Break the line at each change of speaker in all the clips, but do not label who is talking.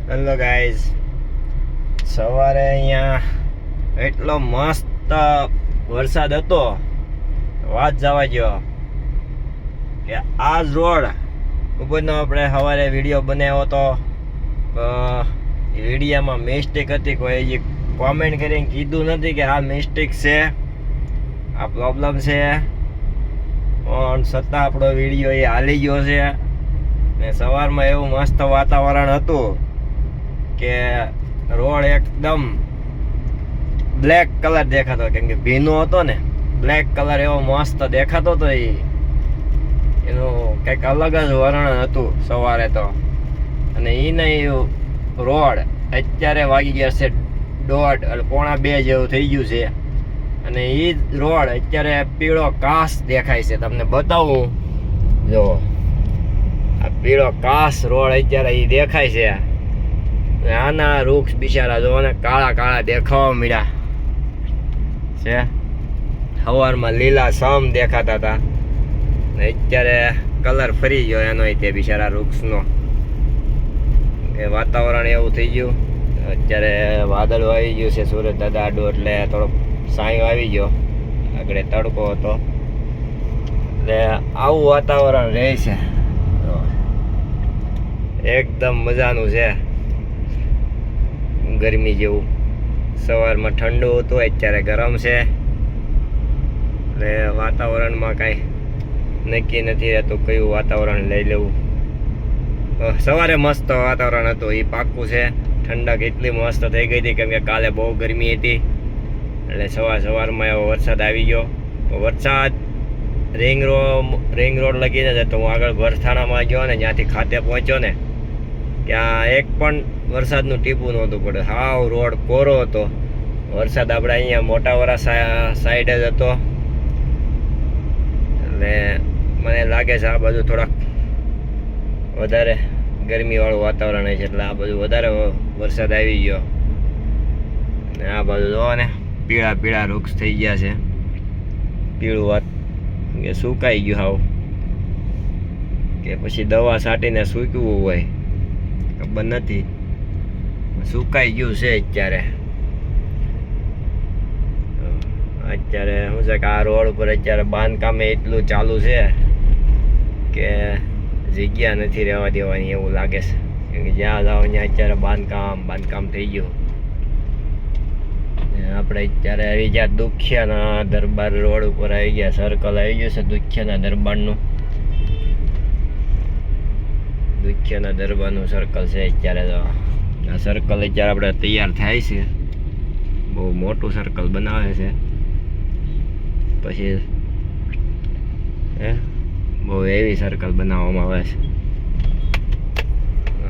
Hello guys, સવારે અહીંયા એટલો મસ્ત વરસાદ હતો, વાત જવા જો કે આ રોડ ઉપરનો આપણે સવારે વિડીયો બનાવ્યો હતો. વિડીયોમાં મિસ્ટેક હતી, કોઈ કોમેન્ટ કરીને કીધું નથી કે આ મિસ્ટેક છે, આ પ્રોબ્લેમ છે, પણ છતાં આપણો વિડીયો એ હાલી ગયો છે. ને સવારમાં એવું મસ્ત વાતાવરણ હતું કે રોડ એકદમ બ્લેક કલર દેખાતો, કેમ કે ભીનો હતો ને, બ્લેક કલર એવો મસ્ત દેખાતો હતો. એનું કંઈક અલગ જ વર્ણન હતું સવારે તો. અને એ નહીં, રોડ અત્યારે વાગી ગયા છે 1:30 પોણા 2 જેવું થઈ ગયું છે. અને એ રોડ અત્યારે પીળો કાસ દેખાય છે. તમને બતાવું, જો આ પીળો કાસ રોડ અત્યારે એ દેખાય છે. આના વૃક્ષ બિચારા જો ને કાળા કાળા દેખાવા મળ્યા છે. સવારમાં લીલા સમ દેખાતા હતા, ને અત્યારે કલર ફરી ગયો એનો તે બિચારા વૃક્ષનો. એ વાતાવરણ એવું થઈ ગયું. અત્યારે વાદળ આવી ગયું છે, સુરત દાદા આડું, એટલે થોડોક સાંયો આવી ગયો. આગળ તડકો હતો, એટલે આવું વાતાવરણ રહે છે. એકદમ મજાનું છે, ગરમી જેવું. સવારમાં ઠંડુ હતું, અત્યારે ગરમ છે. એટલે વાતાવરણમાં કાંઈ નક્કી નથી રહેતું કયું વાતાવરણ લઈ લેવું. સવારે મસ્ત વાતાવરણ હતું, એ પાક્કું છે. ઠંડક એટલી મસ્ત થઈ ગઈ હતી, કેમ કે કાલે બહુ ગરમી હતી. એટલે સવારમાં એવો વરસાદ આવી ગયો. વરસાદ રિંગ રોડ લગીને જ હતો. હું આગળ ભરથાણામાં ગયો ને, જ્યાંથી ખાતે પહોંચ્યો ને, ત્યાં એક પણ વરસાદનું ટીપું નહોતું પડે. હાવ રોડ કોરો હતો. વરસાદ આપણે અહીંયા મોટાવરા સાઈડ જ હતો. એટલે મને લાગે છે આ બાજુ થોડાક વધારે ગરમીવાળું વાતાવરણ છે, એટલે આ બાજુ વધારે વરસાદ આવી ગયો. ને આ બાજુ જોવો ને, પીળા પીળા વૃક્ષ થઈ ગયા છે. પીળું વાત કે સુકાઈ ગયું હાવ, કે પછી દવા છાંટીને સૂકવું હોય ખબર નથી. સુકાઈ ગયું છે અત્યારે. શું છે કે આ રોડ ઉપર અત્યારે બાંધકામે એટલું ચાલુ છે કે જગ્યા નથી રહેવા દેવાની એવું લાગે છે. કેમ કે જ્યાં જાઓ ત્યાં અત્યારે બાંધકામ થઈ ગયું. આપણે અત્યારે આવી ગયા દુખિયાના દરબાર રોડ ઉપર આવી ગયા. સર્કલ આવી ગયું છે દુખિયાના દરબારનું. દુખિયાના દરબારનું સર્કલ છે અત્યારે. તો આ સર્કલ અત્યારે આપણે તૈયાર થાય છે. બહુ મોટું સર્કલ બનાવે છે. પછી બહુ એવી સર્કલ બનાવવામાં આવે છે.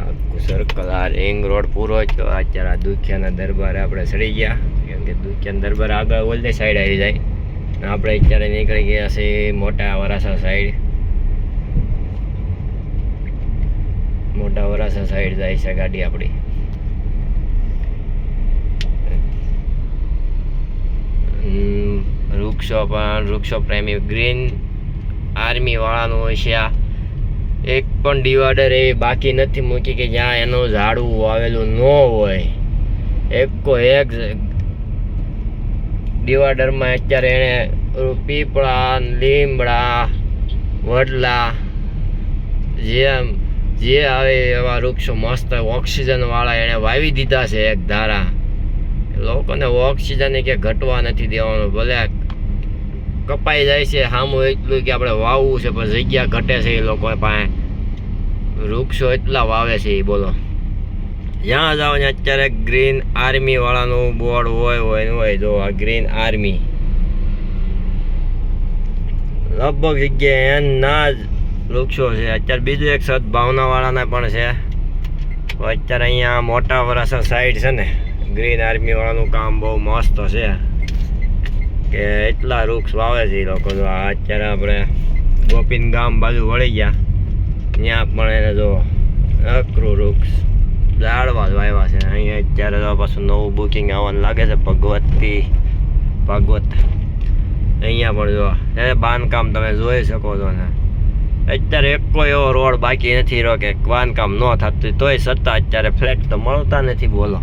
આખું સર્કલ આ રિંગ રોડ પૂરો જ. અત્યારે આ દુખિયાના દરબારે આપણે ચડી ગયા, કેમ કે દુખિયાના દરબાર આગળ ઓલી સાઈડ આવી જાય. આપણે અત્યારે નીકળી ગયા છે મોટા વરાસા સાઈડ. મોટા વરાસા સાઈડ જાય છે ગાડી આપણી. વૃક્ષો પ્રેમી ગ્રીન આર્મી વાળાનું હોય છે. આ એક પણ ડિવાઈડર એવી બાકી નથી મૂકી કે જ્યાં એનું ઝાડવું વાવેલું ન હોય. એક ડિવાઈડરમાં અત્યારે એને પીપળા, લીમડા, વડલા, જે આવે એવા વૃક્ષો મસ્ત ઓક્સિજન વાળા એને વાવી દીધા છે. એક ધારા લોકોને ઓક્સિજન કે ઘટવા નથી દેવાનું. ભલે કપાઈ જાય છે સામું એટલું કે આપણે વાવવું છે, પણ જગ્યા ઘટે છે એ લોકો પાસે. વૃક્ષો એટલા વાવે છે એ, બોલો. જ્યાં જાઓ ને અત્યારે ગ્રીન આર્મી વાળાનું બોર્ડ હોય. જો આ ગ્રીન આર્મી લગભગ જગ્યાએ એના જ વૃક્ષો છે. અત્યારે બીજું એક સદભાવના વાળાના પણ છે. અત્યારે અહીંયા મોટા વરાસા સાઈડ છે ને, ગ્રીન આર્મી વાળાનું કામ બહુ મસ્ત છે, કે એટલા વૃક્ષ વાવે છે એ લોકો. જો અત્યારે આપણે ગોપીન ગામ બાજુ વળી ગયા, ત્યાં પણ એને જો અકરું વૃક્ષ ઝાડવા જ વાવ્યા છે. અહીંયા અત્યારે તો પાછું નવું બુકિંગ આવવાનું લાગે છે. ભાગવત અહીંયા પણ જો બાંધકામ તમે જોઈ શકો છો ને. અત્યારે કોઈ એવો રોડ બાકી નથી રહ્યો કે બાંધકામ ન થતું, તોય છતાં અત્યારે ફ્લેટ તો મળતા નથી. બોલો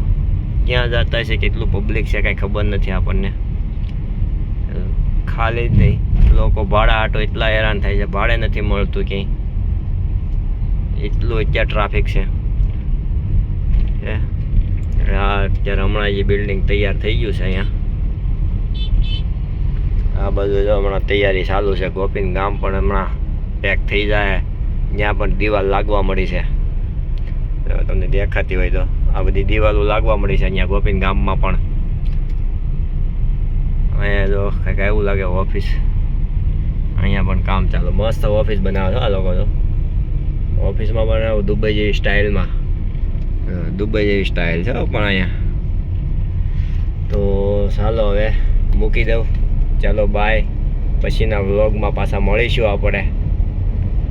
ક્યાં જતા છે, કેટલું પબ્લિક છે કાંઈ ખબર નથી આપણને. ખાલી જ નહીં, લોકો ભાડા હાટો એટલા હેરાન થાય છે, ભાડે નથી મળતું ક્યાંય, એટલું અત્યારે ટ્રાફિક છે. અત્યારે હમણાં જે બિલ્ડિંગ તૈયાર થઈ ગયું છે અહીંયા, આ બધું જો હમણાં તૈયારી ચાલુ છે. ગોપીન ગામ પણ હમણાં પેક થઈ જાય, ત્યાં પણ દિવાલ લાગવા મળી છે. તમને દેખાતી હોય તો આ બધી દિવાલો લાગવા મળી છે અહીંયા ગોપીન ગામમાં પણ. અહીંયા જો કંઈક એવું લાગે ઓફિસ, અહીંયા પણ કામ ચાલુ. મસ્ત ઓફિસ બનાવે છે આ લોકો તો. ઓફિસમાં બનાવો દુબઈ જેવી સ્ટાઇલમાં, દુબઈ જેવી સ્ટાઇલ છે પણ અહીંયા. તો ચાલો હવે મૂકી દઉં, ચાલો બાય. પછીના વ્લોગમાં પાછા મળીશું આપણે.